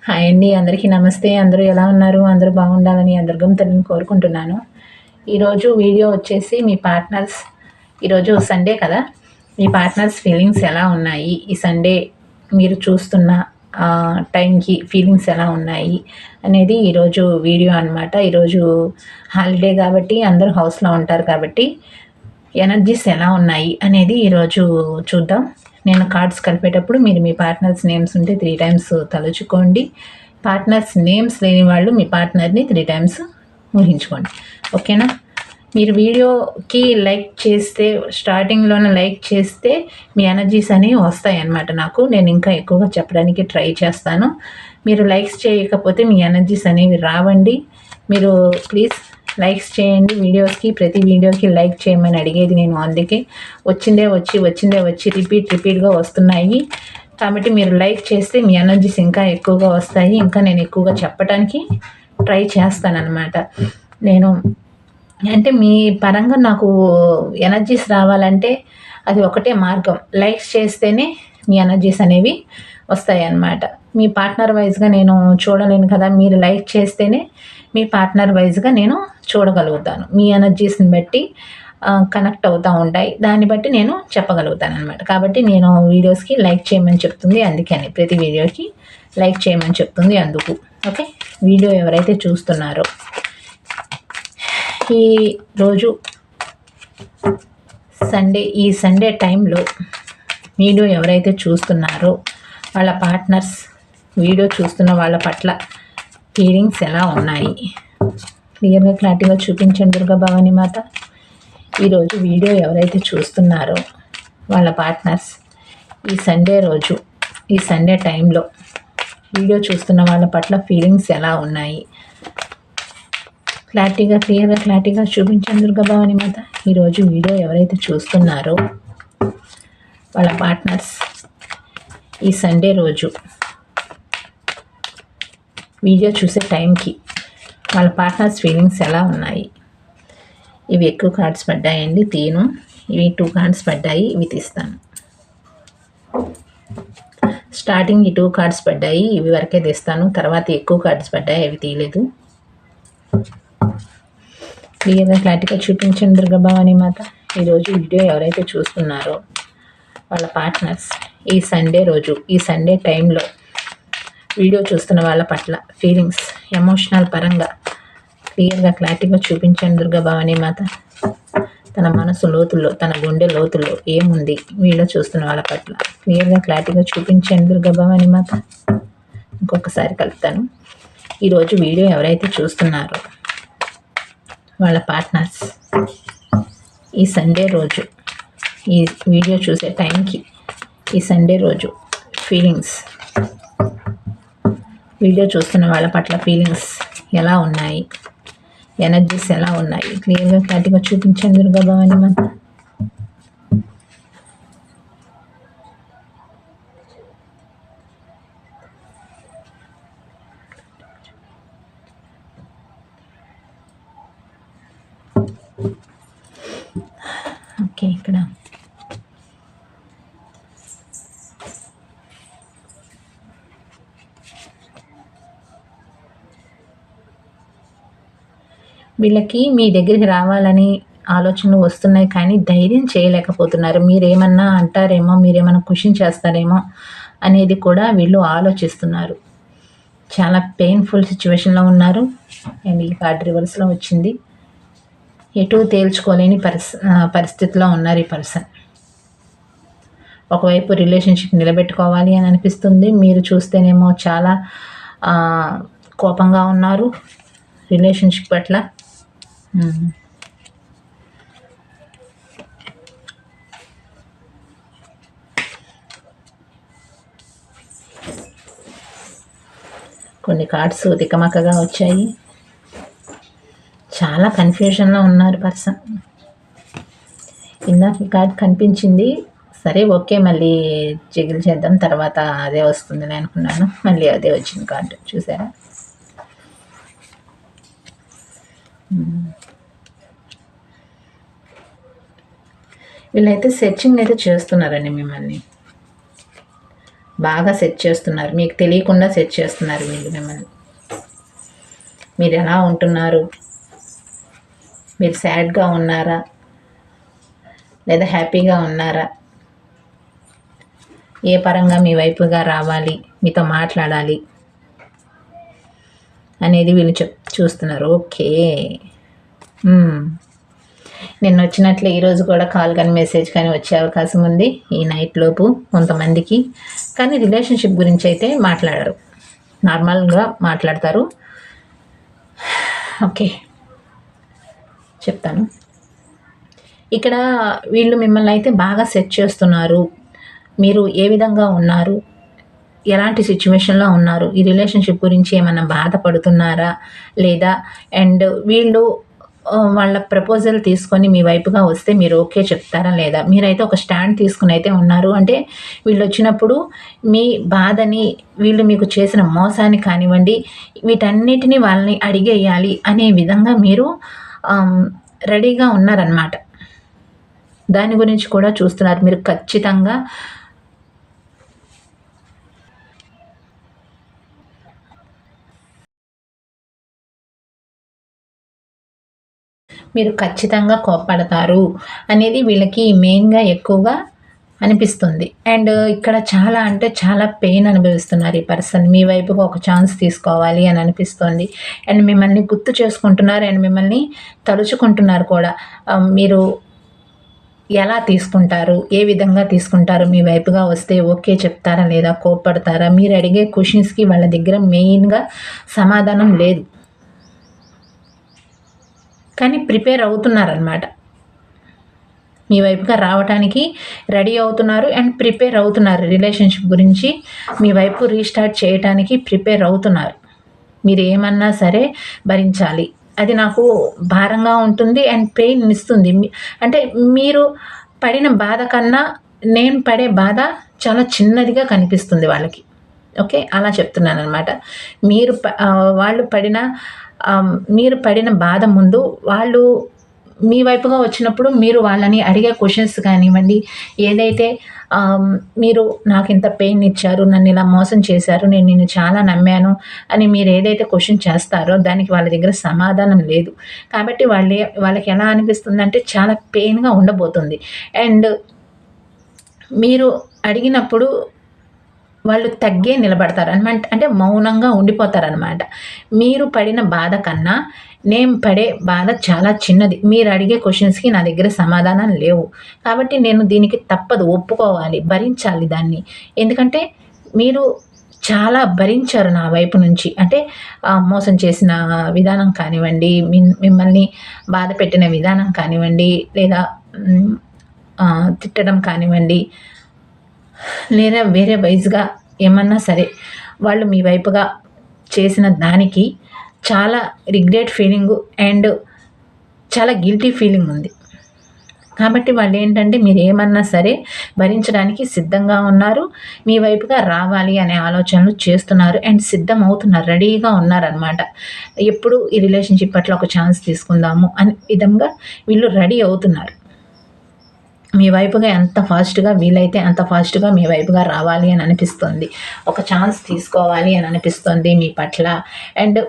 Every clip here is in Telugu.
హాయ్ అండి, అందరికీ నమస్తే. అందరూ ఎలా ఉన్నారు? అందరూ బాగుండాలని ఆ దుర్గమ్మ తల్లిని కోరుకుంటున్నాను. ఈరోజు వీడియో వచ్చేసి మీ పార్ట్నర్స్ ఈరోజు సండే కదా! మీ పార్ట్నర్స్ ఫీలింగ్స్ ఎలా ఉన్నాయి? ఈ సండే మీరు చూస్తున్న టైంకి ఫీలింగ్స్ ఎలా ఉన్నాయి అనేది ఈరోజు వీడియో అనమాట. ఈరోజు హాలిడే కాబట్టి అందరూ హౌస్లో ఉంటారు కాబట్టి ఎనర్జీస్ ఎలా ఉన్నాయి అనేది ఈరోజు చూద్దాం. నేను కార్డ్స్ కలిపేటప్పుడు మీరు మీ పార్ట్నర్స్ నేమ్స్ ఉంటే 3 టైమ్స్ తలుచుకోండి. పార్ట్నర్స్ నేమ్స్ లేని వాళ్ళు మీ పార్ట్నర్ని 3 టైమ్స్ ఊహించుకోండి. ఓకేనా? మీరు వీడియోకి లైక్ చేస్తే, స్టార్టింగ్లోనే లైక్ చేస్తే మీ ఎనర్జీస్ అనేవి వస్తాయి అన్నమాట. నేను ఇంకా ఎక్కువగా చెప్పడానికి ట్రై చేస్తాను. మీరు లైక్స్ చేయకపోతే మీ ఎనర్జీస్ అనేవి రావండి. మీరు ప్లీజ్ లైక్స్ చేయండి. ప్రతి వీడియోకి లైక్ చేయమని అడిగేది నేను. అందుకే వచ్చిందే వచ్చి రిపీట్గా వస్తున్నాయి. కాబట్టి మీరు లైక్ చేస్తే మీ ఎనర్జీస్ ఇంకా ఎక్కువగా వస్తాయి. ఇంకా నేను ఎక్కువగా చెప్పడానికి ట్రై చేస్తానన్నమాట. అంటే మీ పరంగా నాకు ఎనర్జీస్ రావాలంటే అది ఒకటే మార్గం. లైక్స్ చేస్తేనే మీ ఎనర్జీస్ అనేవి వస్తాయి అన్నమాట. మీ పార్ట్నర్ వైజ్గా నేను చూడలేను కదా! మీరు లైక్ చేస్తేనే మీ పార్ట్నర్ వైజ్గా నేను చూడగలుగుతాను. మీ ఎనర్జీస్ని బట్టి కనెక్ట్ అవుతూ ఉంటాయి. దాన్ని బట్టి నేను చెప్పగలుగుతాను అనమాట. కాబట్టి నేను వీడియోస్కి లైక్ చేయమని చెప్తుంది అందుకని. ప్రతి వీడియోకి లైక్ చేయమని చెప్తుంది అందుకు. ఓకే, వీడియో ఎవరైతే చూస్తున్నారో ఈరోజు ఈ సండే టైంలో వీడియో ఎవరైతే చూస్తున్నారో వాళ్ళ పార్ట్నర్స్ వీడియో చూస్తున్న వాళ్ళ పట్ల ఫీలింగ్స్ ఎలా ఉన్నాయి క్లియర్గా క్లారిటీగా చూపించండి దుర్గా భవానీ మాత. ఈరోజు వీడియో ఎవరైతే చూస్తున్నారో వాళ్ళ పార్ట్నర్స్ ఈ సండే టైంలో వీడియో చూస్తున్న వాళ్ళ పట్ల ఫీలింగ్స్ ఎలా ఉన్నాయి క్లారిటీగా చూపించండి దుర్గా భవానీ మాత. ఈరోజు వీడియో ఎవరైతే చూస్తున్నారో వాళ్ళ పార్ట్నర్స్ ఈ సండే రోజు వీడియో చూసే టైంకి వాళ్ళ పార్ట్నర్స్ ఫీలింగ్స్ ఎలా ఉన్నాయి. ఇవి ఎక్కువ కార్డ్స్ పడ్డాయండి, తీను. ఇవి 2 కార్డ్స్ పడ్డాయి, ఇవి తీస్తాను. స్టార్టింగ్ ఈ 2 కార్డ్స్ పడ్డాయి, ఇవి వరకే తీస్తాను. తర్వాత ఎక్కువ కార్డ్స్ పడ్డాయి, అవి తీయలేదు. క్లియర్గా క్లారిటీగా చూపించండి దుర్గా భవానీ మాత. ఈరోజు వీడియో ఎవరైతే చూస్తున్నారో వాళ్ళ పార్ట్నర్స్ ఈ సండే టైంలో వీడియో చూస్తున్న వాళ్ళ పట్ల ఫీలింగ్స్ ఎమోషనల్ పరంగా క్లియర్గా క్లారిటీగా చూపించండి దుర్గా భవానీ మాత. తన మనసు లోతుల్లో, తన గుండె లోతుల్లో ఏముంది వీడియో చూస్తున్న వాళ్ళ పట్ల క్లియర్గా క్లారిటీగా చూపించండి దుర్గా భవానీ మాత. ఇంకొకసారి కలుపుతాను. ఈరోజు వీడియో ఎవరైతే చూస్తున్నారో వాళ్ళ పార్ట్నర్స్ ఈ సండే రోజు ఈ వీడియో చూసే టైంకి ఈ సండే రోజు ఫీలింగ్స్ వీడియో చూస్తున్న వాళ్ళ పట్ల ఫీలింగ్స్ ఎలా ఉన్నాయి, ఎనర్జీస్ ఎలా ఉన్నాయి క్లియర్గా క్లారిటీగా చూపించండి దుర్గా భవానీ మాత. ఓకే, ఇక్కడ వీళ్ళకి మీ దగ్గరికి రావాలని ఆలోచనలు వస్తున్నాయి, కానీ ధైర్యం చేయలేకపోతున్నారు. మీరేమన్నా అంటారేమో, మీరేమన్నా క్వశ్చన్ చేస్తారేమో అనేది కూడా వీళ్ళు ఆలోచిస్తున్నారు. చాలా పెయిన్ఫుల్ సిచ్యువేషన్లో ఉన్నారు. అండ్ ఈ కార్డ్ రివర్స్లో వచ్చింది. ఎటు తేల్చుకోలేని పరిస్థితిలో ఉన్నారు ఈ పర్సన్. ఒకవైపు రిలేషన్షిప్ నిలబెట్టుకోవాలి అని అనిపిస్తుంది. మీరు చూస్తేనేమో చాలా కోపంగా ఉన్నారు రిలేషన్షిప్ పట్ల. కొన్ని కార్డ్స్ తికమకగా వచ్చాయి. చాలా కన్ఫ్యూజన్లో ఉన్నారు పర్సన్. ఇందాక ఈ కార్డ్ కనిపించింది, సరే ఓకే మళ్ళీ జిగిల్ చేద్దాం, తర్వాత అదే వస్తుందని అనుకున్నాను. మళ్ళీ అదే వచ్చింది కార్డు, చూసారా? వీళ్ళైతే సెర్చింగ్ అయితే చేస్తున్నారండి మిమ్మల్ని. బాగా సెట్ చేస్తున్నారు, మీకు తెలియకుండా సెట్ చేస్తున్నారు వీళ్ళు మిమ్మల్ని. మీరు ఎలా ఉంటున్నారు, మీరు సాడ్గా ఉన్నారా లేదా హ్యాపీగా ఉన్నారా, ఏ పరంగా మీ వైపుగా రావాలి, మీతో మాట్లాడాలి అనేది వీళ్ళు చూస్తున్నారు. ఓకే, నిన్న వచ్చినట్లే ఈరోజు కూడా కాల్ కానీ మెసేజ్ కానీ వచ్చే అవకాశం ఉంది ఈ నైట్ లోపు కొంతమందికి. కానీ రిలేషన్షిప్ గురించి అయితే మాట్లాడరు, నార్మల్గా మాట్లాడతారు. ఓకే, చెప్తాను. ఇక్కడ వీళ్ళు మిమ్మల్ని అయితే బాగా సెట్ చేస్తున్నారు. మీరు ఏ విధంగా ఉన్నారు, ఎలాంటి సిచ్యువేషన్లో ఉన్నారు, ఈ రిలేషన్షిప్ గురించి ఏమైనా బాధపడుతున్నారా లేదా, అండ్ వీళ్ళు వాళ్ళ ప్రపోజల్ తీసుకొని మీ వైపుగా వస్తే మీరు ఓకే చెప్తారా లేదా, మీరైతే ఒక స్టాండ్ తీసుకుని అయితే ఉన్నారు. అంటే వీళ్ళు వచ్చినప్పుడు మీ బాధని, వీళ్ళు మీకు చేసిన మోసాన్ని కానివ్వండి, వీటన్నిటిని వాళ్ళని అడిగేయాలి అనే విధంగా మీరు రెడీగా ఉన్నారనమాట. దాని గురించి కూడా చూస్తున్నారు మీరు. ఖచ్చితంగా మీరు ఖచ్చితంగా కోప్పడతారు అనేది వీళ్ళకి మెయిన్గా ఎక్కువగా అనిపిస్తుంది. అండ్ ఇక్కడ చాలా అంటే చాలా పెయిన్ అనుభవిస్తున్నారు ఈ పర్సన్. మీ వైపుగా ఒక ఛాన్స్ తీసుకోవాలి అని అనిపిస్తుంది. అండ్ మిమ్మల్ని గుర్తు చేసుకుంటున్నారు అండ్ మిమ్మల్ని తలుచుకుంటున్నారు కూడా. మీరు ఎలా తీసుకుంటారు, ఏ విధంగా తీసుకుంటారు, మీ వైపుగా వస్తే ఓకే చెప్తారా లేదా కోప్పడతారా, మీరు అడిగే క్వశ్చన్స్కి వాళ్ళ దగ్గర మెయిన్గా సమాధానం లేదు. కానీ ప్రిపేర్ అవుతున్నారనమాట, మీ వైపుగా రావడానికి రెడీ అవుతున్నారు అండ్ ప్రిపేర్ అవుతున్నారు. రిలేషన్షిప్ గురించి మీ వైపు రీస్టార్ట్ చేయడానికి ప్రిపేర్ అవుతున్నారు. మీరు ఏమన్నా సరే భరించాలి, అది నాకు భారంగా ఉంటుంది అండ్ పెయిన్ ఇస్తుంది. అంటే మీరు పడిన బాధ కన్నా నేను పడే బాధ చాలా చిన్నదిగా కనిపిస్తుంది వాళ్ళకి. ఓకే, అలా చెప్తున్నాను అనమాట. మీరు పడిన బాధ ముందు వాళ్ళు మీ వైపుగా వచ్చినప్పుడు మీరు వాళ్ళని అడిగే క్వశ్చన్స్ కానివ్వండి, ఏదైతే మీరు నాకు ఇంత పెయిన్ ఇచ్చారు, నన్ను ఇలా మోసం చేశారు, నేను నిన్ను చాలా నమ్మాను అని మీరు ఏదైతే క్వశ్చన్ చేస్తారో దానికి వాళ్ళ దగ్గర సమాధానం లేదు. కాబట్టి వాళ్ళకి ఎలా అనిపిస్తుందంటే చాలా పెయిన్గా ఉండబోతుంది. అండ్ మీరు అడిగినప్పుడు వాళ్ళు తగ్గే నిలబడతారు అనమాట. అంటే మౌనంగా ఉండిపోతారనమాట. మీరు పడిన బాధ కన్నా నేను పడే బాధ చాలా చిన్నది. మీరు అడిగే క్వశ్చన్స్కి నా దగ్గర సమాధానం లేవు, కాబట్టి నేను దీనికి తప్పదు, ఒప్పుకోవాలి, భరించాలి దాన్ని. ఎందుకంటే మీరు చాలా భరించారు నా వైపు నుంచి. అంటే మోసం చేసిన విధానం కానివ్వండి, మిమ్మల్ని బాధ పెట్టిన విధానం కానివ్వండి, లేదా తిట్టడం కానివ్వండి, లేదా వేరే వైజ్గా ఏమన్నా సరే వాళ్ళు మీ వైపుగా చేసిన దానికి చాలా రిగ్రెట్ ఫీలింగు అండ్ చాలా గిల్టీ ఫీలింగ్ ఉంది. కాబట్టి వాళ్ళు ఏంటంటే మీరు ఏమన్నా సరే భరించడానికి సిద్ధంగా ఉన్నారు, మీ వైపుగా రావాలి అనే ఆలోచనలు చేస్తున్నారు అండ్ సిద్ధం అవుతున్నారు, రెడీగా ఉన్నారనమాట. ఎప్పుడు ఈ రిలేషన్షిప్ పట్ల ఒక ఛాన్స్ తీసుకుందాము అనే విధంగా వీళ్ళు రెడీ అవుతున్నారు. మీ వైపుగా ఎంత ఫాస్ట్గా వీలైతే అంత ఫాస్ట్గా మీ వైపుగా రావాలి అని అనిపిస్తుంది, ఒక ఛాన్స్ తీసుకోవాలి అని అనిపిస్తుంది మీ పట్ల. అండ్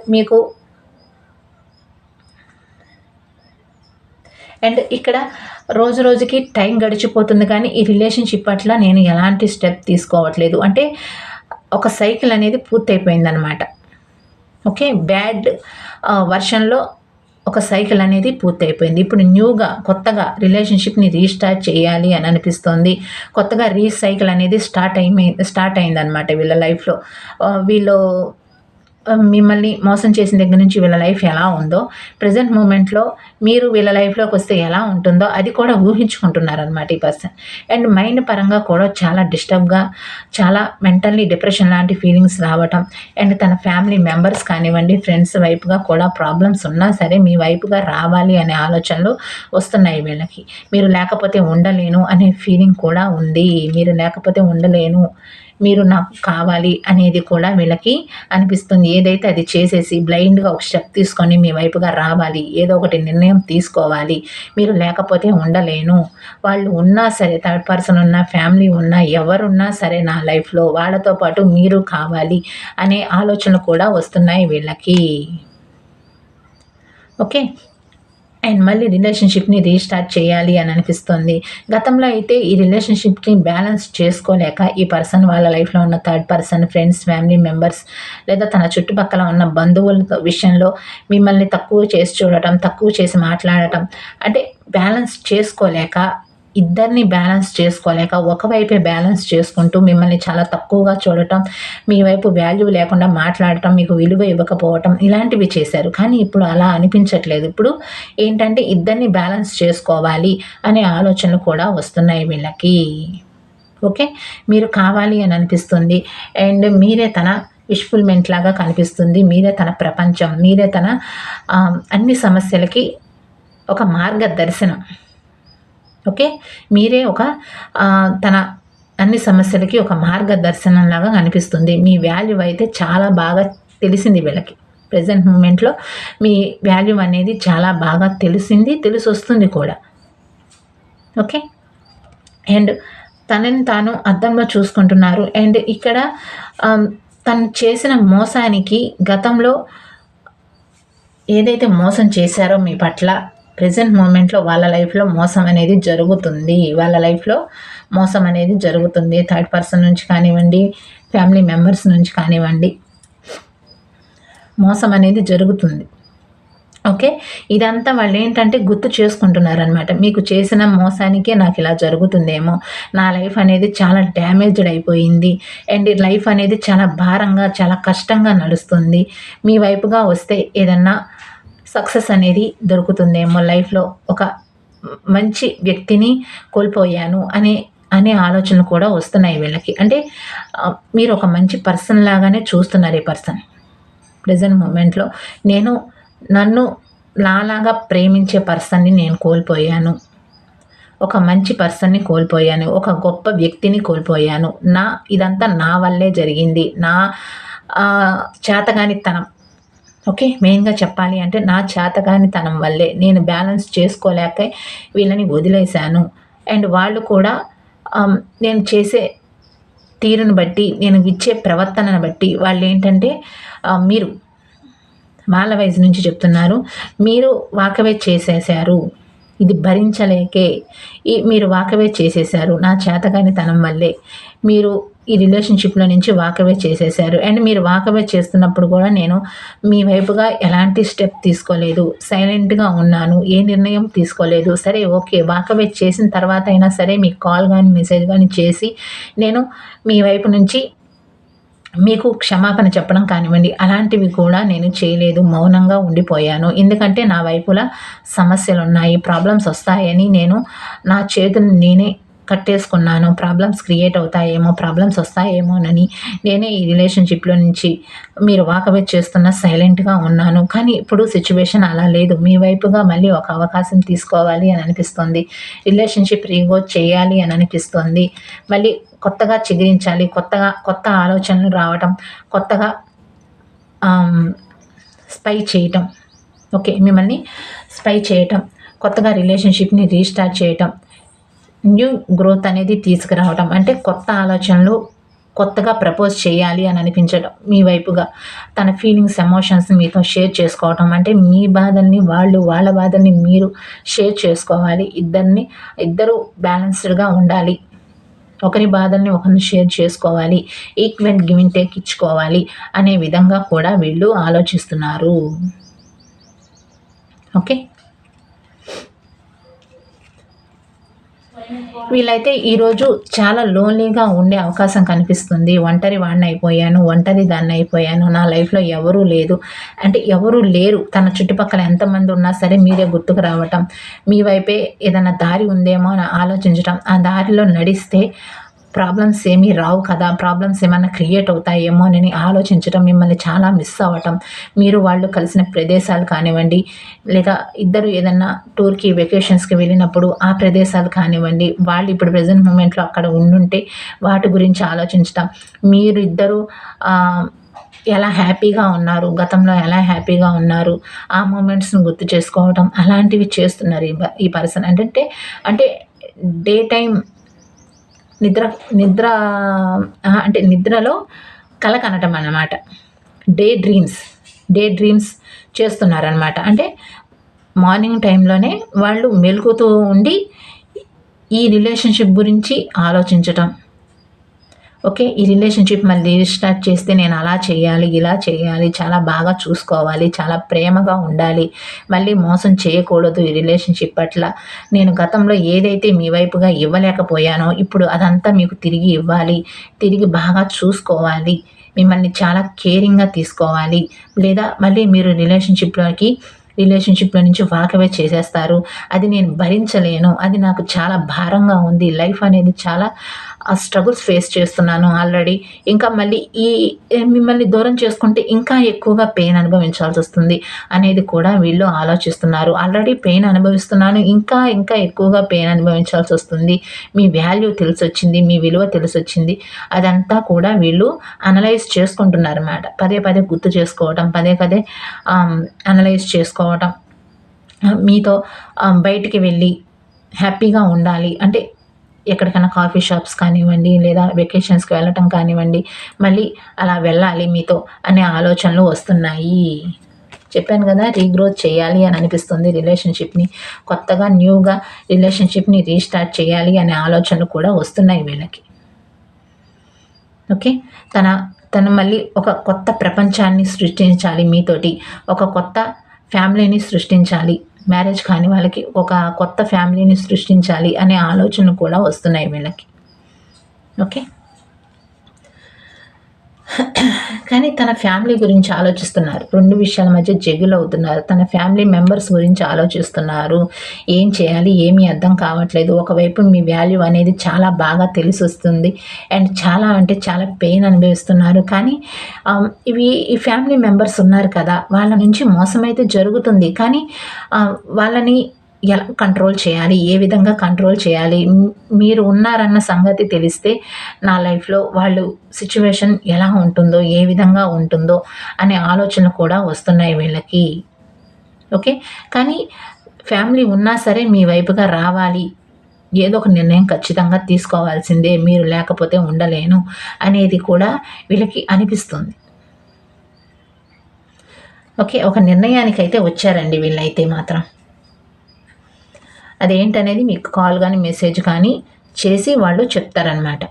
ఇక్కడ రోజు రోజుకి టైం గడిచిపోతుంది, కానీ ఈ రిలేషన్షిప్ పట్ల నేను ఎలాంటి స్టెప్ తీసుకోవట్లేదు. అంటే ఒక సైకిల్ అనేది పూర్తయిపోయిందనమాట. ఓకే, బ్యాడ్ వర్షన్లో ఒక సైకిల్ అనేది పూర్తయిపోయింది. ఇప్పుడు న్యూగా కొత్తగా రిలేషన్షిప్ని రీస్టార్ట్ చేయాలి అని అనిపిస్తుంది. కొత్తగా రీసైకిల్ అనేది స్టార్ట్ అయిందనమాట వీళ్ళ లైఫ్లో. వీళ్ళు మిమ్మల్ని మోసం చేసిన దగ్గర నుంచి వీళ్ళ లైఫ్ ఎలా ఉందో, ప్రజెంట్ మూమెంట్లో మీరు వీళ్ళ లైఫ్లోకి వస్తే ఎలా ఉంటుందో అది కూడా ఊహించుకుంటున్నారనమాట ఈ పర్సన్. అండ్ మైండ్ పరంగా కూడా చాలా డిస్టర్బ్గా, చాలా మెంటల్లీ డిప్రెషన్ లాంటి ఫీలింగ్స్ రావటం, అండ్ తన ఫ్యామిలీ మెంబర్స్ కానివ్వండి, ఫ్రెండ్స్ వైపుగా కూడా ప్రాబ్లమ్స్ ఉన్నా సరే మీ వైపుగా రావాలి అనే ఆలోచనలు వస్తున్నాయి వీళ్ళకి. మీరు లేకపోతే ఉండలేను అనే ఫీలింగ్ కూడా ఉంది. మీరు లేకపోతే ఉండలేను, మీరు నాకు కావాలి అనేది కూడా వీళ్ళకి అనిపిస్తుంది. ఏదైతే అది చేసేసి బ్లైండ్గా ఒక స్టెప్ తీసుకొని మీ వైపుగా రావాలి, ఏదో ఒకటి నిర్ణయం తీసుకోవాలి, మీరు లేకపోతే ఉండలేను, వాళ్ళు ఉన్నా సరే, థర్డ్ పర్సన్ ఉన్నా, ఫ్యామిలీ ఉన్నా, ఎవరున్నా సరే నా లైఫ్లో వాళ్ళతో పాటు మీరు కావాలి అనే ఆలోచనలు కూడా వస్తున్నాయి వీళ్ళకి. ఓకే. అండ్ మళ్ళీ రిలేషన్షిప్ని రీస్టార్ట్ చేయాలి అని అనిపిస్తుంది. గతంలో అయితే ఈ రిలేషన్షిప్ని బ్యాలెన్స్ చేసుకోలేక ఈ పర్సన్ వాళ్ళ లైఫ్లో ఉన్న third person, friends, family members లేదా తన చుట్టుపక్కల ఉన్న బంధువుల విషయంలో మిమ్మల్ని తక్కువ చేసి చూడటం, తక్కువ చేసి మాట్లాడటం, అంటే బ్యాలెన్స్ చేసుకోలేక, ఇద్దరిని బ్యాలెన్స్ చేసుకోలేక ఒకవైపే బ్యాలెన్స్ చేసుకుంటూ మిమ్మల్ని చాలా తక్కువగా చూడటం, మీ వైపు వాల్యూ లేకుండా మాట్లాడటం, మీకు విలువ ఇవ్వకపోవటం, ఇలాంటివి చేశారు. కానీ ఇప్పుడు అలా అనిపించట్లేదు. ఇప్పుడు ఏంటంటే ఇద్దరిని బ్యాలెన్స్ చేసుకోవాలి అనే ఆలోచనలు కూడా వస్తున్నాయి వీళ్ళకి. ఓకే. మీరు కావాలి అని అనిపిస్తుంది. అండ్ మీరే తన విష్ఫుల్మెంట్ లాగా కనిపిస్తుంది. మీరే తన ప్రపంచం, మీరే తన అన్ని సమస్యలకి ఒక మార్గదర్శనం. ఓకే. మీరే ఒక తన అన్ని సమస్యలకి ఒక మార్గదర్శనంలాగా కనిపిస్తుంది. మీ వాల్యూ అయితే చాలా బాగా తెలిసింది వీళ్ళకి. ప్రెజెంట్ మూమెంట్లో మీ వాల్యూ అనేది చాలా బాగా తెలిసొస్తుంది కూడా. ఓకే. అండ్ తనని తాను అద్దంలో చూసుకుంటున్నారు. అండ్ ఇక్కడ తను చేసిన మోసానికి, గతంలో ఏదైతే మోసం చేశారో మీ పట్ల, ప్రెజెంట్ మూమెంట్లో వాళ్ళ లైఫ్లో మోసం అనేది జరుగుతుంది. వాళ్ళ లైఫ్లో మోసం అనేది జరుగుతుంది. థర్డ్ పర్సన్ నుంచి కానివ్వండి, ఫ్యామిలీ మెంబర్స్ నుంచి కానివ్వండి, మోసం అనేది జరుగుతుంది. ఓకే. ఇదంతా వాళ్ళు ఏంటంటే గుర్తు చేసుకుంటున్నారనమాట. మీకు చేసిన మోసానికే నాకు ఇలా జరుగుతుందేమో, నా లైఫ్ అనేది చాలా డ్యామేజ్డ్ అయిపోయింది, అండ్ లైఫ్ అనేది చాలా భారంగా, చాలా కష్టంగా నడుస్తుంది, మీ వైపుగా వస్తే ఏదన్నా సక్సెస్ అనేది దొరుకుతుందేమో, లైఫ్లో ఒక మంచి వ్యక్తిని కోల్పోయాను అనే ఆలోచనలు కూడా వస్తున్నాయి వీళ్ళకి. అంటే మీరు ఒక మంచి పర్సన్ లాగానే చూస్తున్నారు ఈ పర్సన్. ప్రెజెంట్ మూమెంట్లో నన్ను నాలాగా ప్రేమించే పర్సన్ని నేను కోల్పోయాను, ఒక మంచి పర్సన్ని కోల్పోయాను, ఒక గొప్ప వ్యక్తిని కోల్పోయాను, ఇదంతా నా వల్లే జరిగింది, నా చేతగానితనం. ఓకే. మెయిన్గా చెప్పాలి అంటే నా చేతగానితనం వల్లే నేను బ్యాలెన్స్ చేసుకోలేక వీళ్ళని వదిలేశాను. అండ్ వాళ్ళు కూడా నేను చేసే తీరును బట్టి, నేను ఇచ్చే ప్రవర్తనను బట్టి వాళ్ళు ఏంటంటే మీరు వాళ్ళ వయసు నుంచి చెప్తున్నారు, మీరు వాకవే చేసేశారు, ఇది భరించలేకే మీరు వాకవే చేసేశారు, నా చేతగానితనం వల్లే మీరు ఈ రిలేషన్షిప్లో నుంచి వాకవే చేసేశారు. అండ్ మీరు వాకవే చేస్తున్నప్పుడు కూడా నేను మీ వైపుగా ఎలాంటి స్టెప్ తీసుకోలేదు, సైలెంట్గా ఉన్నాను, ఏ నిర్ణయం తీసుకోలేదు. సరే ఓకే, వాకవే చేసిన తర్వాత అయినా సరే మీకు కాల్ కానీ మెసేజ్ కానీ చేసి నేను మీ వైపు నుంచి మీకు క్షమాపణ చెప్పడం కానివ్వండి, అలాంటివి కూడా నేను చేయలేదు, మౌనంగా ఉండిపోయాను. ఎందుకంటే నా వైపులా సమస్యలు ఉన్నాయి, ప్రాబ్లమ్స్ వస్తాయని నేను నా చేతులు నేనే కట్టేసుకున్నాను. ప్రాబ్లమ్స్ క్రియేట్ అవుతాయేమో, ప్రాబ్లమ్స్ వస్తాయేమోనని నేనే ఈ రిలేషన్షిప్లో నుంచి మీరు వాకవే చేస్తున్న సైలెంట్గా ఉన్నాను. కానీ ఇప్పుడు సిచ్యువేషన్ అలా లేదు, మీ వైపుగా మళ్ళీ ఒక అవకాశం తీసుకోవాలి అని అనిపిస్తుంది, రిలేషన్షిప్ రీగోట్ చేయాలి అని అనిపిస్తుంది, మళ్ళీ కొత్తగా చిగురించాలి, కొత్త ఆలోచనలు రావటం, కొత్తగా స్పై చేయటం. ఓకే. మిమ్మల్ని స్పై చేయటం, కొత్తగా రిలేషన్షిప్ని రీస్టార్ట్ చేయటం, న్యూ గ్రోత్ అనేది తీసుకురావటం, అంటే కొత్త ఆలోచనలు, కొత్తగా ప్రపోజ్ చేయాలి అని అనిపించడం, మీ వైపుగా తన ఫీలింగ్స్, ఎమోషన్స్ని మీతో షేర్ చేసుకోవటం, అంటే మీ బాధల్ని వాళ్ళ బాధల్ని మీరు షేర్ చేసుకోవాలి. ఇద్దరు బ్యాలెన్స్డ్గా ఉండాలి, ఒకరి బాధల్ని ఒకరిని షేర్ చేసుకోవాలి, ఈక్వెల్ గివ్ అండ్ టేక్ ఇచ్చుకోవాలి అనే విధంగా కూడా వీళ్ళు ఆలోచిస్తున్నారు. ఓకే. వీళ్ళైతే ఈరోజు చాలా లోన్లీగా ఉండే అవకాశం కనిపిస్తుంది. ఒంటరి వాడిని అయిపోయాను, ఒంటరి దాన్ని అయిపోయాను, నా లైఫ్లో ఎవరూ లేదు, అంటే ఎవరూ లేరు, తన చుట్టుపక్కల ఎంతమంది ఉన్నా సరే మీరే గుర్తుకు రావటం, మీ వైపే ఏదైనా దారి ఉందేమో అని ఆలోచించటం, ఆ దారిలో నడిస్తే ప్రాబ్లమ్స్ ఏమీ రావు కదా, ప్రాబ్లమ్స్ ఏమన్నా క్రియేట్ అవుతాయేమో అని ఆలోచించడం, మిమ్మల్ని చాలా మిస్ అవ్వటం, మీరు వాళ్ళు కలిసిన ప్రదేశాలు కానివ్వండి, లేదా ఇద్దరు ఏదన్నా టూర్‌కి, వెకేషన్స్‌కి వెళ్ళినప్పుడు ఆ ప్రదేశాలు కానివ్వండి, వాళ్ళు ఇప్పుడు ప్రెజెంట్ మూమెంట్‌లో అక్కడ ఉండుంటే వాటి గురించి ఆలోచించటం, మీరిద్దరూ ఎలా హ్యాపీగా ఉన్నారు, గతంలో ఎలా హ్యాపీగా ఉన్నారు, ఆ మూమెంట్స్‌ని గుర్తు చేసుకోవటం, అలాంటివి చేస్తున్నారు ఈ పర్సన్. అంటే డే టైమ్ నిద్ర నిద్ర అంటే నిద్రలో కల కనటం అన్నమాట. డే డ్రీమ్స్ చేస్తున్నారనమాట. అంటే మార్నింగ్ టైంలోనే వాళ్ళు మెలుకుతూ ఉండి ఈ రిలేషన్‌షిప్ గురించి ఆలోచించటం. ఓకే. ఈ రిలేషన్‌షిప్ మళ్ళీ రీస్టార్ట్ చేస్తే నేను అలా చేయాలి, ఇలా చేయాలి, చాలా బాగా చూసుకోవాలి, చాలా ప్రేమగా ఉండాలి, మళ్ళీ మోసం చేయకూడదు ఈ రిలేషన్‌షిప్ పట్ల. నేను గతంలో ఏదైతే మీ వైపుగా ఇవ్వలేకపోయానో ఇప్పుడు అదంతా మీకు తిరిగి ఇవ్వాలి, తిరిగి బాగా చూసుకోవాలి, మిమ్మల్ని చాలా కేరింగ్‌గా తీసుకోవాలి. లేదా మళ్ళీ మీరు రిలేషన్‌షిప్‌లో నుంచి వాకవే చేసేస్తారు. అది నేను భరించలేను. అది నాకు చాలా భారంగా ఉంది. లైఫ్ అనేది చాలా స్ట్రగుల్స్ ఫేస్ చేస్తున్నాను ఆల్రెడీ. ఇంకా మళ్ళీ మిమ్మల్ని దూరం చేసుకుంటే ఇంకా ఎక్కువగా పెయిన్ అనుభవించాల్సొస్తుంది అనేది కూడా వీళ్ళు ఆలోచిస్తున్నారు. ఆల్రెడీ పెయిన్ అనుభవిస్తున్నాను. ఇంకా ఎక్కువగా పెయిన్ అనుభవించాల్సొస్తుంది. మీ వాల్యూ తెలిసొచ్చింది. మీ విలువ తెలిసొచ్చింది. అదంతా కూడా వీళ్ళు అనలైజ్ చేసుకుంటున్నారన్నమాట. పదే పదే గుర్తు చేసుకోవటం, పదే పదే అనలైజ్ చేసుకోవటం. మీతో బయటికి వెళ్ళి హ్యాపీగా ఉండాలి అంటే ఎక్కడికైనా కాఫీ షాప్స్ కానివ్వండి, లేదా వెకేషన్స్‌కి వెళ్ళటం కానివ్వండి, మళ్ళీ అలా వెళ్ళాలి మీతో అనే ఆలోచనలు వస్తున్నాయి. చెప్పాను కదా, రీగ్రోత్ చేయాలి అని అనిపిస్తుంది రిలేషన్‌షిప్‌ని. కొత్తగా న్యూగా రిలేషన్‌షిప్‌ని రీస్టార్ట్ చేయాలి అనే ఆలోచనలు కూడా వస్తున్నాయి వీళ్ళకి. ఓకే. తను మళ్ళీ ఒక కొత్త ప్రపంచాన్ని సృష్టించాలి మీతోటి. ఒక కొత్త ఫ్యామిలీని సృష్టించాలి. మ్యారేజ్ కాని వాళ్ళకి ఒక కొత్త ఫ్యామిలీని సృష్టించాలి అనే ఆలోచనలు కూడా వస్తున్నాయి వీళ్ళకి. ఓకే. కానీ తన ఫ్యామిలీ గురించి ఆలోచిస్తున్నారు. 2 విషయాల మధ్య జగ్గులవుతున్నారు. తన ఫ్యామిలీ మెంబర్స్ గురించి ఆలోచిస్తున్నారు. ఏం చేయాలి? ఏమీ అర్థం కావట్లేదు. ఒకవైపు మీ వాల్యూ అనేది చాలా బాగా తెలిసొస్తుంది. అండ్ చాలా అంటే చాలా పెయిన్ అనుభవిస్తున్నారు. కానీ ఈ ఫ్యామిలీ మెంబర్స్ ఉన్నారు కదా, వాళ్ళ నుంచి మోసమైతే జరుగుతుంది. కానీ వాళ్ళని ఎలా కంట్రోల్ చేయాలి? ఏ విధంగా కంట్రోల్ చేయాలి? మీరు ఉన్నారన్న సంగతి తెలిస్తే నా లైఫ్‌లో వాళ్ళు సిట్యుయేషన్ ఎలా ఉంటుందో, ఏ విధంగా ఉంటుందో అనే ఆలోచనలు కూడా వస్తున్నాయి వీళ్ళకి. ఓకే. కానీ ఫ్యామిలీ ఉన్నా సరే మీ వైపుగా రావాలి. ఏదో ఒక నిర్ణయం ఖచ్చితంగా తీసుకోవాల్సిందే. మీరు లేకపోతే ఉండలేను అనేది కూడా వీళ్ళకి అనిపిస్తుంది. ఓకే. ఒక నిర్ణయానికైతే వచ్చారండి వీళ్ళైతే మాత్రం. అదేంటనేది మీకు కాల్ కానీ, మెసేజ్ కానీ చేసి వాళ్ళు చెప్తారనమాట.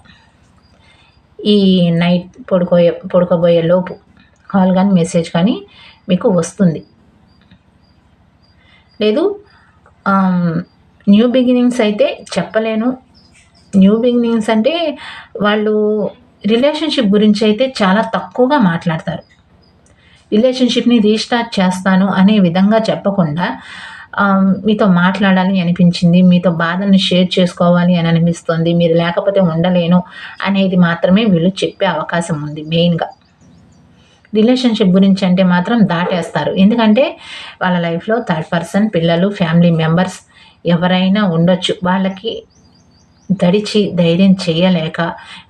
ఈ నైట్ పడుకోబోయే లోపు కాల్ కానీ, మెసేజ్ కానీ మీకు వస్తుంది. లేదు న్యూ బిగినింగ్స్ అయితే చెప్పలేను. న్యూ బిగినింగ్స్ అంటే వాళ్ళు రిలేషన్‌షిప్ గురించి అయితే చాలా తక్కువగా మాట్లాడతారు. రిలేషన్‌షిప్‌ని రీస్టార్ట్ చేస్తాను అనే విధంగా చెప్పకుండా మీతో మాట్లాడాలి అనిపించింది, మీతో బాధల్ని షేర్ చేసుకోవాలి అని అనిపిస్తుంది, మీరు లేకపోతే ఉండలేను అనేది మాత్రమే వీళ్ళు చెప్పే అవకాశం ఉంది మెయిన్‌గా. రిలేషన్‌షిప్ గురించి అంటే మాత్రం దాటేస్తారు. ఎందుకంటే వాళ్ళ లైఫ్‌లో థర్డ్ పర్సన్, పిల్లలు, ఫ్యామిలీ మెంబర్స్ ఎవరైనా ఉండొచ్చు. వాళ్ళకి ధైర్యం చేయలేక,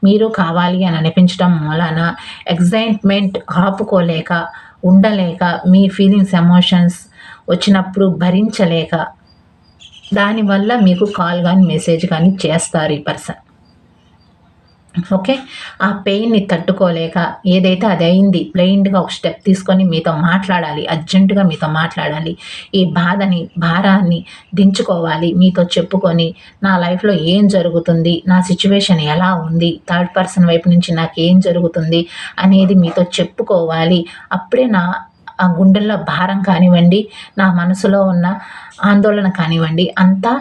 మీరు కావాలి అని అనిపించడం మూలాన ఎక్సైట్‌మెంట్ ఆపుకోలేక, ఉండలేక, మీ ఫీలింగ్స్, ఎమోషన్స్ వచ్చినప్పుడు భరించలేక, దానివల్ల మీకు కాల్ కానీ, మెసేజ్ కానీ చేస్తారు ఈ పర్సన్. ఓకే. ఆ పెయిన్‌ని తట్టుకోలేక ఏదైతే అది అయింది, బ్లైండ్‌గా ఒక స్టెప్ తీసుకొని మీతో మాట్లాడాలి. అర్జెంట్‌గా మీతో మాట్లాడాలి. ఈ భారాన్ని దించుకోవాలి. మీతో చెప్పుకొని నా లైఫ్‌లో ఏం జరుగుతుంది? నా సిట్యుయేషన్ ఎలా ఉంది? థర్డ్ పర్సన్ వైపు నుంచి నాకేం జరుగుతుంది? అనేది మీతో చెప్పుకోవాలి. అప్పుడే ఆ గుండెల్లో భారం కానివ్వండి, నా మనసులో ఉన్న ఆందోళన కానివ్వండి, అంతా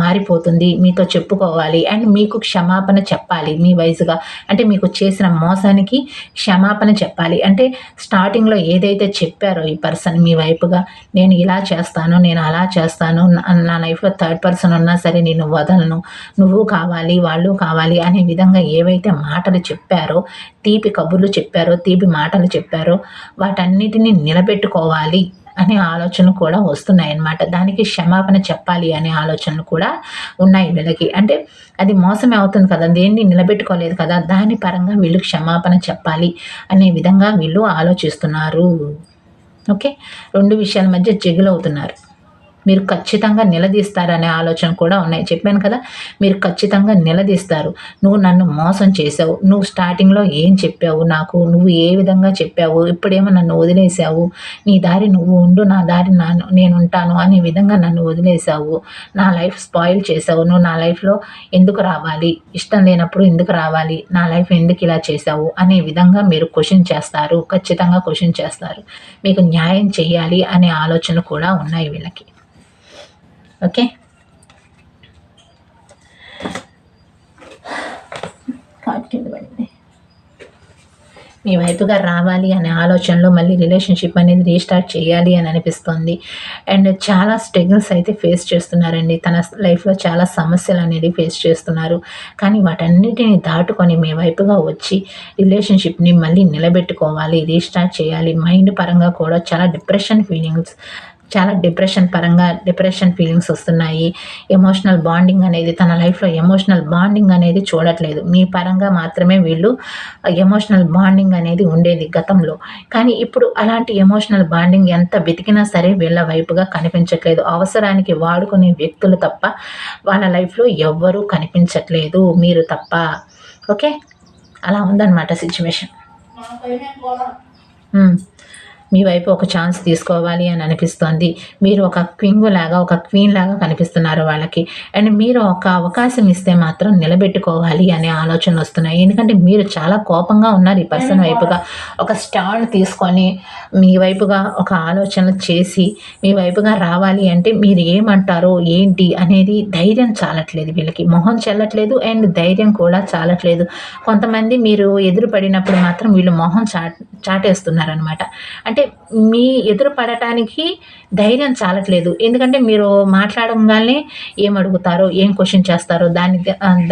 మారిపోతుంది, మీతో చెప్పుకోవాలి అండ్ మీకు క్షమాపణ చెప్పాలి మీ వయసుగా. అంటే మీకు చేసిన మోసానికి క్షమాపణ చెప్పాలి. అంటే స్టార్టింగ్లో ఏదైతే చెప్పారో ఈ పర్సన్ మీ వైపుగా, నేను ఇలా చేస్తాను, నేను అలా చేస్తాను, నా లైఫ్లో థర్డ్ పర్సన్ ఉన్నా సరే నేను వదలను, నువ్వు కావాలి వాళ్ళు కావాలి అనే విధంగా ఏవైతే మాటలు చెప్పారో, తీపి కబుర్లు చెప్పారో, తీపి మాటలు చెప్పారో వాటన్నిటిని నిలబెట్టుకోవాలి అనే ఆలోచనలు కూడా వస్తున్నాయన్నమాట. దానికి క్షమాపణ చెప్పాలి అనే ఆలోచనలు కూడా ఉన్నాయి వీళ్ళకి. అంటే అది మోసమే అవుతుంది కదా, దేన్ని నిలబెట్టుకోలేదు కదా, దాని పరంగా వీళ్ళు క్షమాపణ చెప్పాలి అనే విధంగా వీళ్ళు ఆలోచిస్తున్నారు. ఓకే, 2 విషయాల మధ్య జగులవుతున్నారు. మీరు ఖచ్చితంగా నిలదీస్తారనే ఆలోచన కూడా ఉన్నాయి. చెప్పాను కదా, మీరు ఖచ్చితంగా నిలదీస్తారు. నువ్వు నన్ను మోసం చేసావు, నువ్వు స్టార్టింగ్లో ఏం చెప్పావు నాకు, నువ్వు ఏ విధంగా చెప్పావు, ఇప్పుడేమో నన్ను వదిలేసావు, నీ దారి నువ్వు ఉండు, నా దారి నేను ఉంటాను అనే విధంగా నన్ను వదిలేసావు, నా లైఫ్ స్పాయిల్ చేసావు, నువ్వు నా లైఫ్లో ఎందుకు రావాలి, ఇష్టం లేనప్పుడు ఎందుకు రావాలి, నా లైఫ్ ఎందుకు ఇలా చేసావు అనే విధంగా మీరు క్వశ్చన్ చేస్తారు. ఖచ్చితంగా క్వశ్చన్ చేస్తారు. మీకు న్యాయం చేయాలి అనే ఆలోచనలు కూడా ఉన్నాయి వీళ్ళకి. ఓకే, మీ వైపుగా రావాలి అనే ఆలోచనలో మళ్ళీ రిలేషన్షిప్ అనేది రీస్టార్ట్ చేయాలి అని అనిపిస్తుంది. అండ్ చాలా స్ట్రగుల్స్ అయితే ఫేస్ చేస్తున్నారండి. తన లైఫ్లో చాలా సమస్యలు అనేది ఫేస్ చేస్తున్నారు. కానీ వాటన్నిటిని దాటుకొని మీ వైపుగా వచ్చి రిలేషన్షిప్ని మళ్ళీ నిలబెట్టుకోవాలి, రీస్టార్ట్ చేయాలి. మైండ్ పరంగా కూడా చాలా డిప్రెషన్ ఫీలింగ్స్ వస్తున్నాయి. ఎమోషనల్ బాండింగ్ అనేది తన లైఫ్లో ఎమోషనల్ బాండింగ్ అనేది చూడట్లేదు. మీ పరంగా మాత్రమే వీళ్ళు ఎమోషనల్ బాండింగ్ అనేది ఉండేది గతంలో. కానీ ఇప్పుడు అలాంటి ఎమోషనల్ బాండింగ్ ఎంత వెతికినా సరే వీళ్ళ వైపుగా కనిపించట్లేదు. అవసరానికి వాడుకునే వ్యక్తులు తప్ప వాళ్ళ లైఫ్లో ఎవ్వరూ కనిపించట్లేదు, మీరు తప్ప. ఓకే, అలా ఉందన్నమాట సిచ్యువేషన్. మీ వైపు ఒక ఛాన్స్ తీసుకోవాలి అని అనిపిస్తోంది. మీరు ఒక క్వీన్ లాగా కనిపిస్తున్నారు వాళ్ళకి. అండ్ మీరు ఒక అవకాశం ఇస్తే మాత్రం నిలబెట్టుకోవాలి అనే ఆలోచనలు వస్తున్నాయి. ఎందుకంటే మీరు చాలా కోపంగా ఉన్నారు ఈ పర్సన్ వైపుగా. ఒక స్టాండ్ తీసుకొని మీ వైపుగా ఒక ఆలోచన చేసి మీ వైపుగా రావాలి అంటే మీరు ఏమంటారో ఏంటి అనేది ధైర్యం చాలట్లేదు వీళ్ళకి. మొహం చెల్లట్లేదు అండ్ ధైర్యం కూడా చాలట్లేదు. కొంతమంది మీరు ఎదురు పడినప్పుడు మాత్రం వీళ్ళు మొహం చాటేస్తున్నారనమాట. అంటే మీ ఎదురు పడటానికి ధైర్యం చాలట్లేదు. ఎందుకంటే మీరు మాట్లాడంగానే ఏం అడుగుతారో, ఏం క్వశ్చన్ చేస్తారో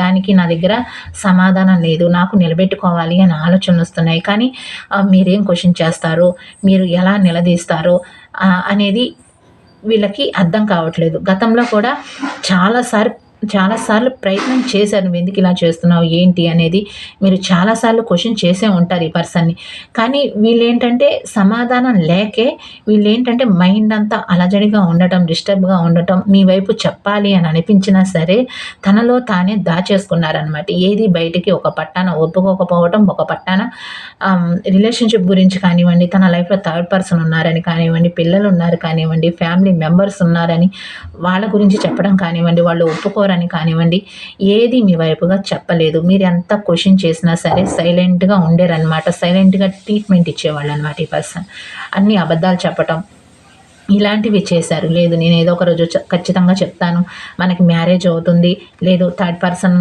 దానికి నా దగ్గర సమాధానం లేదు, నాకు నిలబెట్టుకోవాలి అనే ఆలోచనలు వస్తున్నాయి. కానీ మీరేం క్వశ్చన్ చేస్తారో, మీరు ఎలా నిలదీస్తారో అనేది వీళ్ళకి అర్థం కావట్లేదు. గతంలో కూడా చాలాసార్లు ప్రయత్నం చేశారు. నువ్వు ఎందుకు ఇలా చేస్తున్నావు ఏంటి అనేది మీరు చాలాసార్లు క్వశ్చన్ చేసే ఉంటారు ఈ పర్సన్ని. కానీ వీళ్ళేంటంటే సమాధానం లేకే వీళ్ళేంటంటే మైండ్ అంతా అలజడిగా ఉండటం, డిస్టర్బ్గా ఉండటం, మీ వైపు చెప్పాలి అని అనిపించినా సరే తనలో తానే దాచేసుకున్నారనమాట. ఏది బయటికి ఒక పట్టాన ఒప్పుకోకపోవటం, ఒక పట్టాన రిలేషన్షిప్ గురించి కానివ్వండి, తన లైఫ్లో థర్డ్ పర్సన్ ఉన్నారని కానివ్వండి, పిల్లలు ఉన్నారు కానివ్వండి, ఫ్యామిలీ మెంబర్స్ ఉన్నారని వాళ్ళ గురించి చెప్పడం కానివ్వండి, వాళ్ళు ఒప్పుకోరని కానివ్వండి, ఏది మీ వైపుగా చెప్పలేదు. మీరు ఎంత క్వశ్చన్ చేసినా సరే సైలెంట్గా ఉండేరనమాట. సైలెంట్గా ట్రీట్మెంట్ ఇచ్చేవాళ్ళు అనమాట ఈ పర్సన్. అన్ని అబద్ధాలు చెప్పటం ఇలాంటివి చేశారు. లేదు నేను ఏదో ఒక రోజు ఖచ్చితంగా చెప్తాను, మనకి మ్యారేజ్ అవుతుంది, లేదు థర్డ్ పర్సన్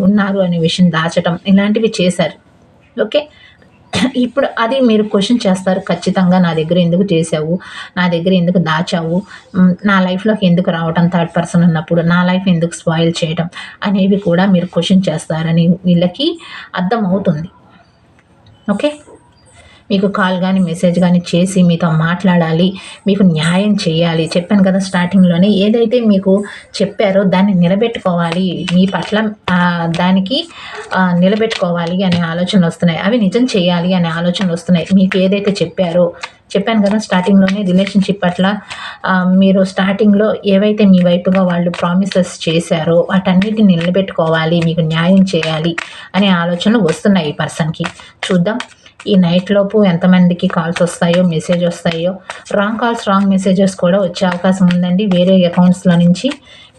ఉన్నారు అనే విషయం దాచటం, ఇలాంటివి చేశారు. ఓకే, ఇప్పుడు అది మీరు క్వశ్చన్ చేస్తారు ఖచ్చితంగా. నా దగ్గర ఎందుకు చేసావు, నా దగ్గర ఎందుకు దాచావు, నా లైఫ్లోకి ఎందుకు రావటం, థర్డ్ పర్సన్ ఉన్నప్పుడు నా లైఫ్ ఎందుకు స్పాయిల్ చేయటం అనేవి కూడా మీరు క్వశ్చన్ చేస్తారని వీళ్ళకి అర్థమవుతుంది. ఓకే, మీకు కాల్ కానీ మెసేజ్ కానీ చేసి మీతో మాట్లాడాలి, మీకు న్యాయం చేయాలి. చెప్పాను కదా స్టార్టింగ్లోనే, ఏదైతే మీకు చెప్పారో దాన్ని నిలబెట్టుకోవాలి, మీ పట్ల దానికి నిలబెట్టుకోవాలి అనే ఆలోచనలు వస్తున్నాయి. అవి నిజం చేయాలి అనే ఆలోచనలు వస్తున్నాయి. మీకు ఏదైతే చెప్పాను కదా స్టార్టింగ్లోనే రిలేషన్షిప్ పట్ల మీరు స్టార్టింగ్లో ఏవైతే మీ వైపుగా వాళ్ళు ప్రామిసెస్ చేశారో వాటన్నిటిని నిలబెట్టుకోవాలి, మీకు న్యాయం చేయాలి అనే ఆలోచనలు వస్తున్నాయి ఈ పర్సన్కి. చూద్దాం ఈ నైట్ లోపు ఎంతమందికి కాల్స్ వస్తాయో, మెసేజ్ వస్తాయో. రాంగ్ కాల్స్, రాంగ్ మెసేజెస్ కూడా వచ్చే అవకాశం ఉందండి. వేరే అకౌంట్స్లో నుంచి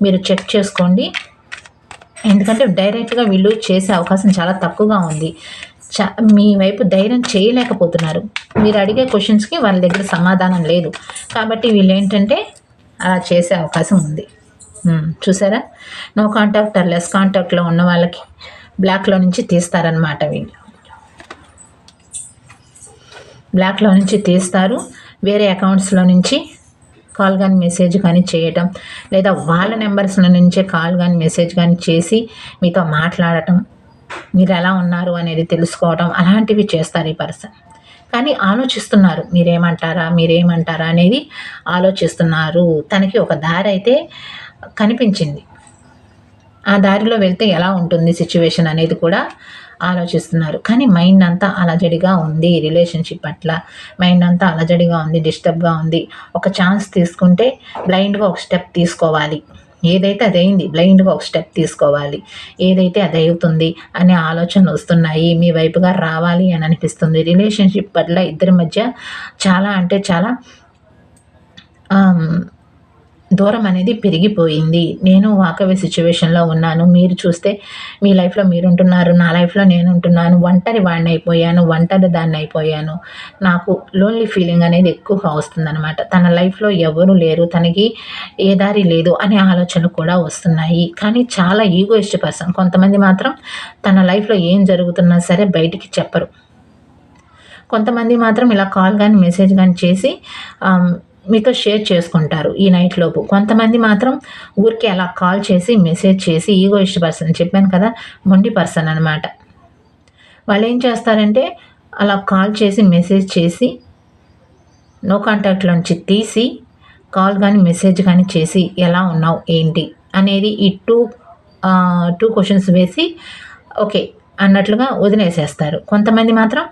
మీరు చెక్ చేసుకోండి. ఎందుకంటే డైరెక్ట్గా వీళ్ళు చేసే అవకాశం చాలా తక్కువగా ఉంది. మీ వైపు ధైర్యం చేయలేకపోతున్నారు. మీరు అడిగే క్వశ్చన్స్కి వాళ్ళ దగ్గర సమాధానం లేదు. కాబట్టి వీళ్ళు ఏంటంటే అలా చేసే అవకాశం ఉంది. చూసారా, నో కాంటాక్ట్ ఆర్ లెస్ కాంటాక్ట్లో ఉన్న వాళ్ళకి బ్లాక్లో నుంచి తీస్తారనమాట. వీళ్ళు బ్లాక్లో నుంచి తీస్తారు. వేరే అకౌంట్స్లో నుంచి కాల్ కానీ మెసేజ్ కానీ చేయటం, లేదా వాళ్ళ నెంబర్స్లో నుంచే కాల్ కానీ మెసేజ్ కానీ చేసి మీతో మాట్లాడటం, మీరు ఎలా ఉన్నారు అనేది తెలుసుకోవడం, అలాంటివి చేస్తారు ఈ పర్సన్. కానీ ఆలోచిస్తున్నారు, మీరేమంటారా అనేది ఆలోచిస్తున్నారు. తనకి ఒక దారి అయితే కనిపించింది. ఆ దారిలో వెళ్తే ఎలా ఉంటుంది సిచ్యువేషన్ అనేది కూడా ఆలోచిస్తున్నారు. కానీ మైండ్ అంతా అలజడిగా ఉంది. రిలేషన్షిప్ పట్ల మైండ్ అంతా అలజడిగా ఉంది, డిస్టర్బ్గా ఉంది. ఒక ఛాన్స్ తీసుకుంటే బ్లైండ్గా ఒక స్టెప్ తీసుకోవాలి. ఏదైతే అదైంది, బ్లైండ్గా ఒక స్టెప్ తీసుకోవాలి. ఏదైతే అది అవుతుంది అనే ఆలోచనలు వస్తున్నాయి. మీ వైపుగా రావాలి అని అనిపిస్తుంది. రిలేషన్షిప్ పట్ల ఇద్దరి మధ్య చాలా అంటే చాలా దూరం అనేది పెరిగిపోయింది. నేను వాకవే సిచ్యువేషన్లో ఉన్నాను. మీరు చూస్తే మీ లైఫ్లో మీరుంటున్నారు, నా లైఫ్లో నేను ఉంటున్నాను. ఒంటరి వాడిని అయిపోయాను, ఒంటరి దాన్ని అయిపోయాను. నాకు లోన్లీ ఫీలింగ్ అనేది ఎక్కువగా వస్తుందన్నమాట. తన లైఫ్లో ఎవరు లేరు, తనకి ఏ దారి లేదు అనే ఆలోచనలు కూడా వస్తున్నాయి. కానీ చాలా ఈగోయిస్ట్ పర్సన్. కొంతమంది మాత్రం తన లైఫ్లో ఏం జరుగుతున్నా సరే బయటికి చెప్పరు. కొంతమంది మాత్రం ఇలా కాల్ కానీ మెసేజ్ కానీ చేసి మీతో షేర్ చేసుకుంటారు ఈ నైట్ లోపు. కొంతమంది మాత్రం ఊరికే అలా కాల్ చేసి మెసేజ్ చేసి ఈగోయిస్ట్ పర్సన్, చెప్పాను కదా, మొండి పర్సన్ అనమాట. వాళ్ళు ఏం చేస్తారంటే అలా కాల్ చేసి మెసేజ్ చేసి నో కాంటాక్ట్లోంచి తీసి కాల్ కానీ మెసేజ్ కానీ చేసి ఎలా ఉన్నావు ఏంటి అనేది ఈ టూ క్వశ్చన్స్ వేసి ఓకే అన్నట్లుగా వదిలేసేస్తారు. కొంతమంది మాత్రం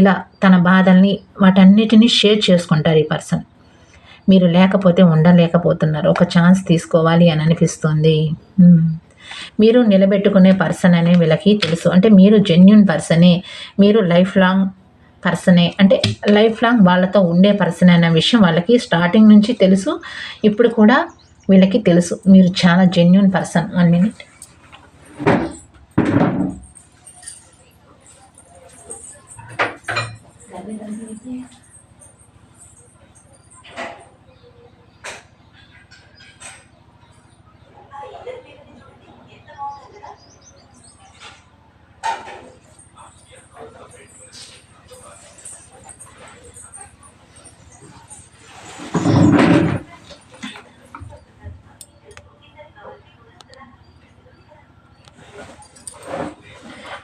ఇలా తన బాధల్ని వాటన్నిటినీ షేర్ చేసుకుంటారు ఈ పర్సన్. మీరు లేకపోతే ఉండలేకపోతున్నారు, ఒక ఛాన్స్ తీసుకోవాలి అని అనిపిస్తుంది. మీరు నిలబెట్టుకునే పర్సన్ అనే వీళ్ళకి తెలుసు. అంటే మీరు జెన్యూన్ పర్సనే, మీరు లైఫ్ లాంగ్ పర్సనే, అంటే లైఫ్ లాంగ్ వాళ్ళతో ఉండే పర్సన్ అనే విషయం వాళ్ళకి స్టార్టింగ్ నుంచి తెలుసు. ఇప్పుడు కూడా వీళ్ళకి తెలుసు మీరు చాలా జెన్యూన్ పర్సన్. 1 minute.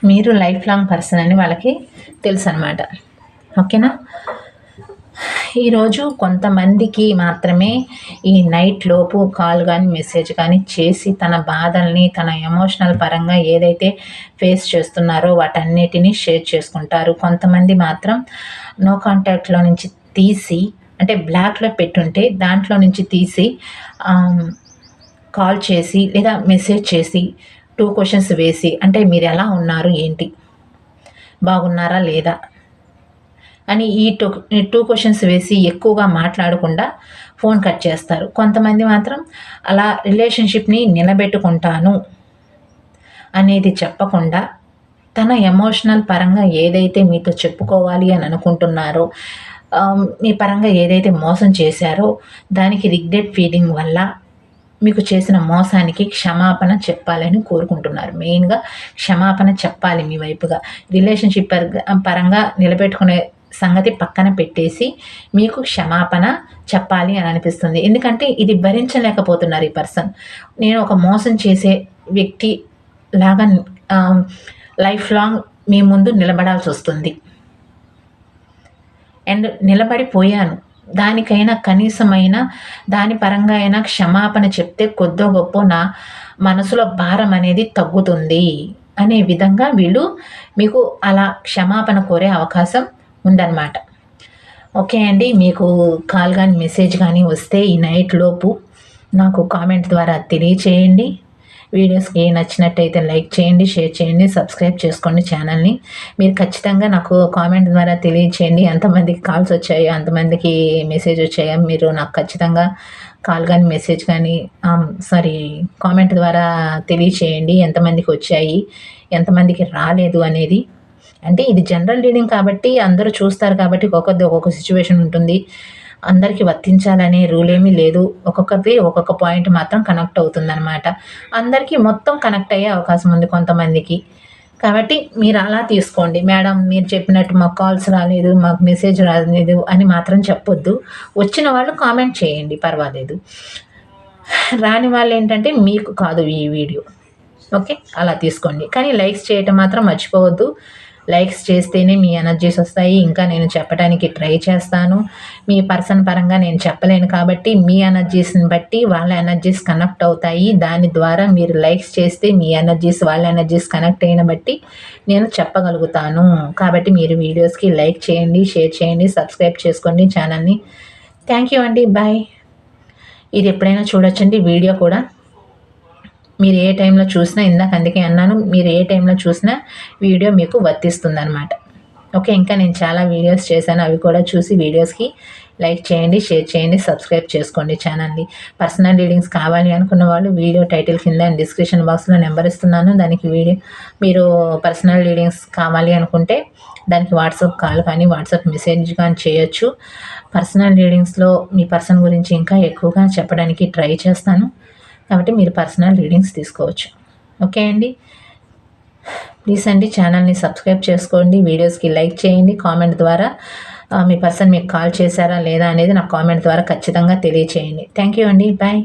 మీరు లైఫ్ లాంగ్ పర్సన్ అని వాళ్ళకి తెలుసు అనమాట. ఓకేనా. ఈరోజు కొంతమందికి మాత్రమే ఈ నైట్ లోపు కాల్ కానీ మెసేజ్ కానీ చేసి తన బాధల్ని, తన ఎమోషనల్ పరంగా ఏదైతే ఫేస్ చేస్తున్నారో వాటన్నిటినీ షేర్ చేసుకుంటారు. కొంతమంది మాత్రం నో కాంటాక్ట్లో నుంచి తీసి, అంటే బ్లాక్లో పెట్టుంటే దాంట్లో నుంచి తీసి కాల్ చేసి లేదా మెసేజ్ చేసి 2 క్వశ్చన్స్ వేసి, అంటే మీరు ఎలా ఉన్నారు ఏంటి, బాగున్నారా లేదా అని ఈ 2 క్వశ్చన్స్ వేసి ఎక్కువగా మాట్లాడకుండా ఫోన్ కట్ చేస్తారు. కొంతమంది మాత్రం అలా రిలేషన్షిప్ని నిలబెట్టుకుంటాను అనేది చెప్పకుండా తన ఎమోషనల్ పరంగా ఏదైతే మీతో చెప్పుకోవాలి అని అనుకుంటున్నారో, మీ పరంగా ఏదైతే మోసం చేశారో దానికి రిగ్రెట్ ఫీలింగ్ వల్ల మీకు చేసిన మోసానికి క్షమాపణ చెప్పాలని కోరుకుంటున్నారు. మెయిన్గా క్షమాపణ చెప్పాలి మీ వైపుగా. రిలేషన్షిప్ పరంగా నిలబెట్టుకునే సంగతి పక్కన పెట్టేసి మీకు క్షమాపణ చెప్పాలి అని అనిపిస్తుంది. ఎందుకంటే ఇది భరించలేకపోతున్నారు ఈ పర్సన్. నేను ఒక మోసం చేసే వ్యక్తి లాగా లైఫ్ లాంగ్ మీ ముందు నిలబడాల్సి వస్తుంది, అండ్ నిలబడిపోయాను, దానికైనా కనీసమైన దాని పరంగా అయినా క్షమాపణ చెప్తే కొద్దో గొప్ప నా మనసులో భారం అనేది తగ్గుతుంది అనే విధంగా వీళ్ళు మీకు అలా క్షమాపణ కోరే అవకాశం ఉందన్నమాట. ఓకే అండి, మీకు కాల్ కానీ మెసేజ్ కానీ వస్తే ఈ నైట్ లోపు నాకు కామెంట్ ద్వారా తెలియచేయండి. వీడియోస్కి నచ్చినట్టయితే లైక్ చేయండి, షేర్ చేయండి, సబ్స్క్రైబ్ చేసుకోండి ఛానల్ని. మీరు ఖచ్చితంగా నాకు కామెంట్ ద్వారా తెలియచేయండి ఎంతమందికి కాల్స్ వచ్చాయో, ఎంతమందికి మెసేజ్ వచ్చాయో. మీరు నాకు ఖచ్చితంగా కాల్ కానీ మెసేజ్ కానీ కామెంట్ ద్వారా తెలియచేయండి ఎంతమందికి వచ్చాయి, ఎంతమందికి రాలేదు అనేది. అంటే ఇది జనరల్ రీడింగ్ కాబట్టి అందరూ చూస్తారు కాబట్టి ఒక్కొక్కరిది ఒక్కొక్క సిచ్యువేషన్ ఉంటుంది. అందరికీ వర్తించాలనే రూల్ ఏమీ లేదు. ఒక్కొక్కరిది ఒక్కొక్క పాయింట్ మాత్రం కనెక్ట్ అవుతుందనమాట. అందరికీ మొత్తం కనెక్ట్ అయ్యే అవకాశం ఉంది కొంతమందికి. కాబట్టి మీరు అలా తీసుకోండి. మేడం మీరు చెప్పినట్టు మాకు కాల్స్ రాలేదు, మాకు మెసేజ్ రాలేదు అని మాత్రం చెప్పొద్దు. వచ్చిన వాళ్ళు కామెంట్ చేయండి, పర్వాలేదు. రాని వాళ్ళు ఏంటంటే మీకు కాదు ఈ వీడియో. ఓకే, అలా తీసుకోండి. కానీ లైక్స్ చేయటం మాత్రం మర్చిపోవద్దు. లైక్స్ చేస్తేనే మీ ఎనర్జీస్ వస్తాయి. ఇంకా నేను చెప్పడానికి ట్రై చేస్తాను. మీ పర్సన్ పరంగా నేను చెప్పలేను కాబట్టి మీ ఎనర్జీస్ని బట్టి వాళ్ళ ఎనర్జీస్ కనెక్ట్ అవుతాయి. దాని ద్వారా మీరు లైక్స్ చేస్తే మీ ఎనర్జీస్ వాళ్ళ ఎనర్జీస్ కనెక్ట్ అయిన బట్టి నేను చెప్పగలుగుతాను. కాబట్టి మీరు వీడియోస్కి లైక్ చేయండి, షేర్ చేయండి, సబ్స్క్రైబ్ చేసుకోండి ఛానల్ని. థ్యాంక్ యూ అండి. బాయ్. ఇది ఎప్పుడైనా చూడొచ్చండి వీడియో కూడా. మీరు ఏ టైంలో చూసినా, ఇందాక అందుకే అన్నాను, మీరు ఏ టైంలో చూసినా వీడియో మీకు వర్తిస్తుందనమాట. ఓకే, ఇంకా నేను చాలా వీడియోస్ చేశాను, అవి కూడా చూసి వీడియోస్కి లైక్ చేయండి, షేర్ చేయండి, సబ్స్క్రైబ్ చేసుకోండి ఛానల్ని. పర్సనల్ రీడింగ్స్ కావాలి అనుకున్న వాళ్ళు వీడియో టైటిల్ కింద డిస్క్రిప్షన్ బాక్స్లో నెంబర్ ఇస్తున్నాను. దానికి మీరు పర్సనల్ రీడింగ్స్ కావాలి అనుకుంటే దానికి వాట్సాప్ కాల్ కానీ వాట్సాప్ మెసేజ్ కానీ చేయొచ్చు. పర్సనల్ రీడింగ్స్లో మీ పర్సన్ గురించి ఇంకా ఎక్కువగా చెప్పడానికి ట్రై చేస్తాను. కాబట్టి మీరు పర్సనల్ రీడింగ్స్ తీసుకోవచ్చు. ఓకే అండి, ప్లీజ్ అండి ఛానల్ని సబ్స్క్రైబ్ చేసుకోండి, వీడియోస్కి లైక్ చేయండి. కామెంట్ ద్వారా మీ పర్సన్ మీకు కాల్ చేశారా లేదా అనేది నాకు కామెంట్ ద్వారా ఖచ్చితంగా తెలియచేయండి. థ్యాంక్ యూ అండి. బాయ్.